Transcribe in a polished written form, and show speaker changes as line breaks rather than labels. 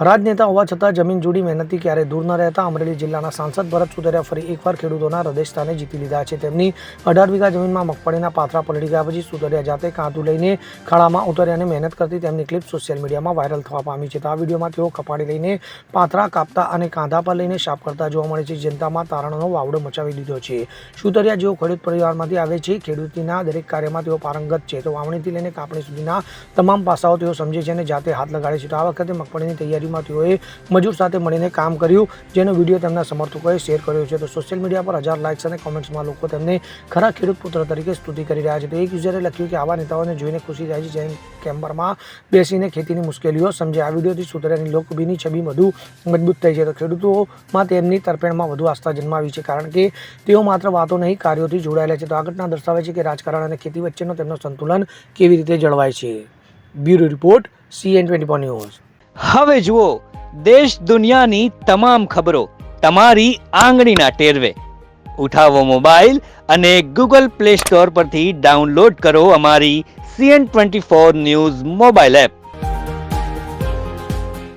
રાજનેતા હોવા છતાં જમીન જોડી મહેનતથી ક્યારેય દૂર ન રહેતા અમરેલી જિલ્લાના સાંસદ ભરત સુતરિયા ફરી એકવાર ખેડૂતોના હૃદયસ્થાને જીતી લીધા છે। તેમની 18 વીઘા જમીનમાં મગફળીના પાથરા પલળી ગયા પછી સુતરિયા જાતે કાંધું લઈને ખાડામાં ઉતર્યા અને મહેનત કરતી તેમની ક્લિપ સોશિયલ મીડિયામાં વાયરલ થવા પામી છે। તો આ વિડીયોમાં તેઓ કપાડી લઈને પાથરા કાપતા અને કાંધા પર લઈને સાફ કરતા જોવા મળે છે। જનતામાં તારણનો વાવડો મચાવી દીધો છે। સુતરિયા જેઓ ખેડૂત પરિવારમાંથી આવે છે, ખેડૂતીના દરેક કાર્યમાં તેઓ પારંગત છે। તો વાવણીથી લઈને કાપણી સુધીના તમામ પાસાઓ તેઓ સમજે છે અને જાતે હાથ લગાડે છે। તો આ વખતે મગફળીની તૈયારીમાં તેઓએ મજૂર સાથે મળીને કામ કર્યું, જેનો વિડીયો તેમના સમર્થકોએ શેર કર્યો છે। તો સોશિયલ મીડિયા પર 1000 લાઇક્સ અને કોમેન્ટ્સમાં લોકો તેમને ખરા ખેડૂત પુત્ર તરીકે સ્તુતિ કરી રહ્યા છે। તો એક યુઝરે લખ્યું કે આવા નેતાઓને જોઈને ખુશી થાય છે જેમ કેમ્બરમાં બેસીને ખેતીની મુશ્કેલીઓ સમજે। આ વિડીયોથી સુતરિયાની લોકબીની છબી વધુ મજબૂત થઈ છે। તો ખેડૂતોમાં તેમની તરફેણમાં વધુ આસ્થા જન્માવી છે, કારણ કે તેઓ માત્ર વાતો નહીં, કાર્યોથી જોડાયેલા છે। તો આ ઘટના દર્શાવે છે કે રાજકારણ અને ખેતી વચ્ચેનો તેમનો સંતુલન કેવી રીતે જળવાય છે। Bureau report, CN24 news.
હવે જુઓ દેશ દુનિયાની તમામ ખબરો તમારી આંગળીના ટેરવે। ઉઠાવો મોબાઈલ અને ગૂગલ પ્લે સ્ટોર પરથી ડાઉનલોડ કરો અમારી CN24 ન્યૂઝ મોબાઈલ એપ।